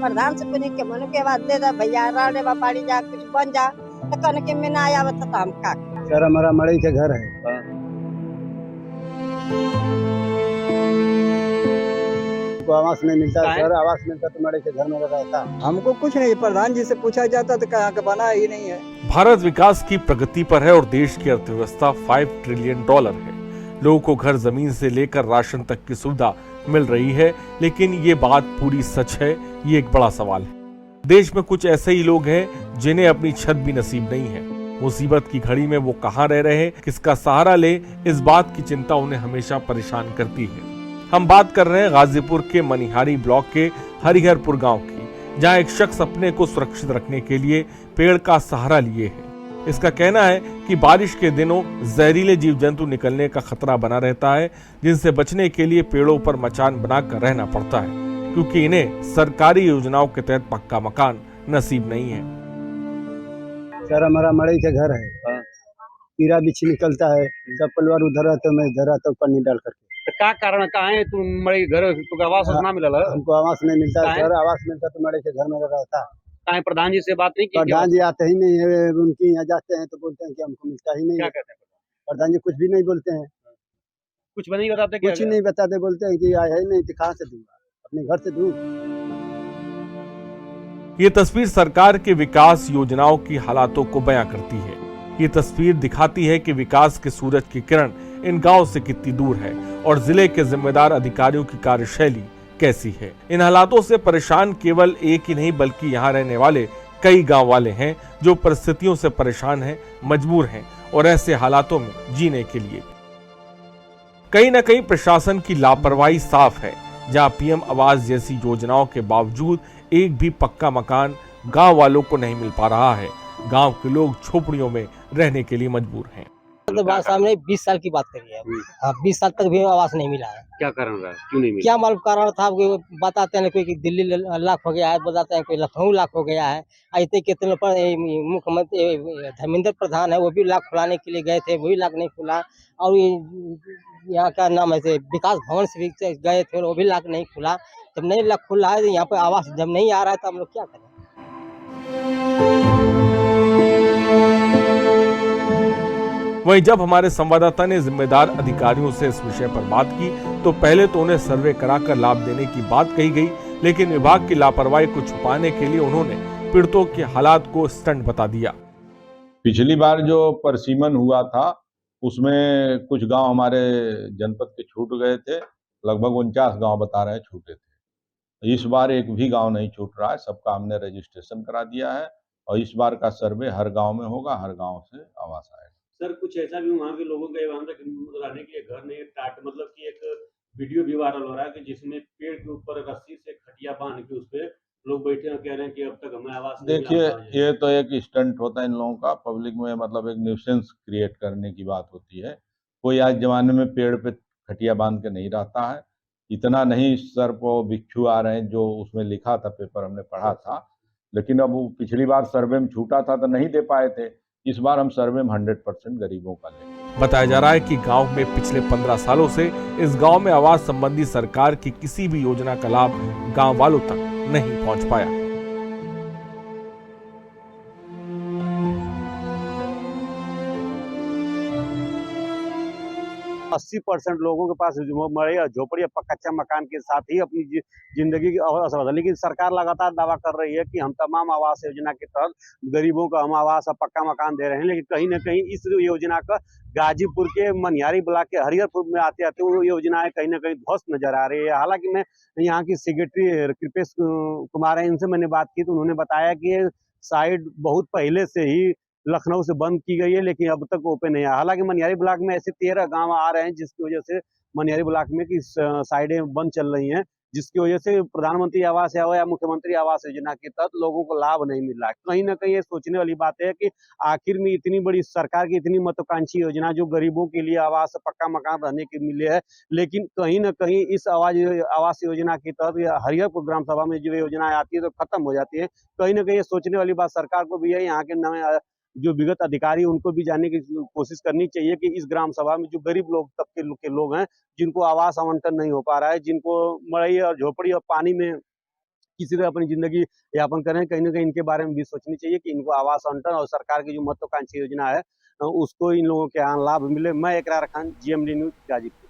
प्रधान से कुछ के मन के बात दे दा भैया राडे बापाड़ी जा कुछ बन जा तो कन के में ना आवत तो हम का सर हमारा मड़ई के घर है। हमको आवास नहीं मिलता सर, आवास मिलता तो मड़ई के घर में रहता। हमको कुछ नहीं, प्रधान जी से पूछा जाता तो कहाँ का बना ही नहीं है। भारत विकास की प्रगति पर है और देश की अर्थव्यवस्था $5 ट्रिलियन है। लोगों को घर जमीन से लेकर राशन तक की सुविधा मिल रही है, लेकिन ये बात पूरी सच है, ये एक बड़ा सवाल है। देश में कुछ ऐसे ही लोग हैं जिन्हें अपनी छत भी नसीब नहीं है। मुसीबत की घड़ी में वो कहाँ रह रहे हैं, किसका सहारा ले, इस बात की चिंता उन्हें हमेशा परेशान करती है। हम बात कर रहे हैं गाजीपुर के मनिहारी ब्लॉक के हरिहरपुर गांव की, जहां एक शख्स अपने को सुरक्षित रखने के लिए पेड़ का सहारा लिए है। इसका कहना है कि बारिश के दिनों जहरीले जीव जंतु निकलने का खतरा बना रहता है, जिनसे बचने के लिए पेड़ों पर मचान बनाकर रहना पड़ता है, क्योंकि इन्हें सरकारी योजनाओं के तहत पक्का मकान नसीब नहीं है। सर हमारा मड़ई के घर है, कीड़ा बिच्छी निकलता है, सब परिवार उधर रहते, मैं इधर रहता हूँ पन्नी डाल करके। तो क्या कारण कहाँ है तुम मड़ई घर तो आवास ना मिला? हमको आवास नहीं मिलता सर, आवास मिलता तो मड़ई के घर में रहता। कहाँ प्रधान जी से बात नहीं की? प्रधान जी आते ही नहीं है, उनके यहाँ जाते हैं तो बोलते हैं कि हमको मिलता ही नहीं है। क्या कहते हैं प्रधान जी कुछ भी नहीं बोलते हैं, कुछ भी नहीं बताते? कुछ ही नहीं बताते, बोलते हैं कि आया ही नहीं तो कहाँ से दूंगा, अपने घर से दूं। ये तस्वीर सरकार के विकास योजनाओं की हालातों को बयां करती है। ये तस्वीर दिखाती है कि विकास के सूरज की किरण इन गांव से कितनी दूर है और जिले के जिम्मेदार अधिकारियों की कार्यशैली कैसी है। इन हालातों से परेशान केवल एक ही नहीं बल्कि यहाँ रहने वाले कई गांव वाले हैं, जो परिस्थितियों से परेशान हैं, मजबूर हैं और ऐसे हालातों में जीने के लिए कहीं न कहीं प्रशासन की लापरवाही साफ है। जहां पीएम आवास जैसी योजनाओं के बावजूद एक भी पक्का मकान गांव वालों को नहीं मिल पा रहा है। गांव के लोग झोपड़ियों में रहने के लिए मजबूर हैं। सामने 20 साल की बात करिए, हाँ 20 साल तक भी आवास नहीं मिला है। क्या कारण रहा, क्यों नहीं मिला? क्या मालूम कारण था, बताते हैं कोई दिल्ली लाख हो गया है, बताते हैं कोई लखनऊ लाख हो गया है। ऐसे कितने पर मुख्यमंत्री धर्मेंद्र प्रधान है, वो भी लाख खुलाने के लिए गए थे, वही लाख नहीं खुला। और यहाँ का नाम है विकास भवन से भी गए थे, वो भी लाख नहीं खुला। जब नहीं लाख खुला है, यहाँ पे आवास जब नहीं आ रहा है तो हम लोग क्या करें? वहीं जब हमारे संवाददाता ने जिम्मेदार अधिकारियों से इस विषय पर बात की तो पहले तो उन्हें सर्वे कराकर लाभ देने की बात कही गई, लेकिन विभाग की लापरवाही को छुपाने के लिए उन्होंने पीड़ितों के हालात को स्टंट बता दिया। पिछली बार जो परसीमन हुआ था उसमें कुछ गांव हमारे जनपद के छूट गए थे, लगभग 49 गांव बता रहे हैं छूटे थे। इस बार एक भी गांव नहीं छूट रहा है, सबका हमने रजिस्ट्रेशन करा दिया है और इस बार का सर्वे हर गांव में होगा, हर गांव से आवास आएगा। सर कुछ ऐसा भी वहाँ के लोगों का वहाँ तक रहने के लिए घर नहीं, टाट मतलब कि एक वीडियो भी वायरल हो रहा है कि जिसमें पेड़ के ऊपर रस्सी से खटिया बांध के उस पे लोग बैठे हैं, कह रहे हैं कि अब तक हमें आवास नहीं मिला। देखिए ये तो एक स्टंट होता है इन लोगों का, पब्लिक में मतलब एक न्यूसेंस क्रिएट करने की बात होती है। कोई आज जमाने में पेड़ पे खटिया बांध के नहीं रहता है। इतना नहीं सर को बिच्छू आ रहे हैं जो उसमें लिखा था, पेपर हमने पढ़ा था, लेकिन अब वो पिछली बार सर्वे में छूटा था तो नहीं दे पाए थे। इस बार हम सर्वे में 100% गरीबों का लेंगे। बताया जा रहा है कि गांव में पिछले 15 सालों से इस गांव में आवास संबंधी सरकार की किसी भी योजना का लाभ गांव वालों तक नहीं पहुंच पाया। 80% लोगों के पास मड़ई और झोपड़ी या कच्चा मकान के साथ ही अपनी जिंदगी की अवसर है। लेकिन सरकार लगातार दावा कर रही है कि हम तमाम आवास योजना के तहत गरीबों को हम आवास और पक्का मकान दे रहे हैं, लेकिन कहीं ना कहीं इस योजना का गाजीपुर के मनिहारी ब्लॉक के हरिहरपुर में आते आते वो योजनाएं कहीं ना कहीं ध्वस्त नजर आ रही है। हालांकि मैं यहाँ की सेक्रेटरी कृपेश कुमार है, इनसे मैंने बात की तो उन्होंने बताया कि ये साइड बहुत पहले से ही लखनऊ से बंद की गई है, लेकिन अब तक ओपन नहीं है। हालांकि मनिहारी ब्लॉक में ऐसे 13 गांव आ रहे हैं जिसकी वजह से मनिहारी ब्लॉक में की साइडें बंद चल रही हैं, जिसकी वजह से प्रधानमंत्री आवास या मुख्यमंत्री आवास योजना के तहत लोगों को लाभ नहीं मिल रहा है। कहीं ना कहीं ये सोचने वाली बात है कि आखिर में इतनी बड़ी सरकार की इतनी महत्वाकांक्षी योजना जो गरीबों के लिए आवास पक्का मकान रहने के मिले है, लेकिन कहीं ना कहीं इस आवास योजना के तहत हरिहरपुर ग्राम सभा में जो योजनाएं आती है तो खत्म हो जाती है। कहीं ना कहीं ये सोचने वाली बात सरकार को भी है, यहाँ के नए जो विगत अधिकारी उनको भी जानने की कोशिश करनी चाहिए कि इस ग्राम सभा में जो गरीब लोग तबके के लोग हैं, जिनको आवास आवंटन नहीं हो पा रहा है, जिनको मड़ई और झोपड़ी और पानी में किसी तरह अपनी जिंदगी यापन करें, कहीं ना कहीं इनके बारे में भी सोचनी चाहिए कि इनको आवास आवंटन और सरकार की जो महत्वाकांक्षी योजना है उसको इन लोगों के यहाँ लाभ मिले। मैं इकरार खान, GMD न्यूज, गाजीपुर।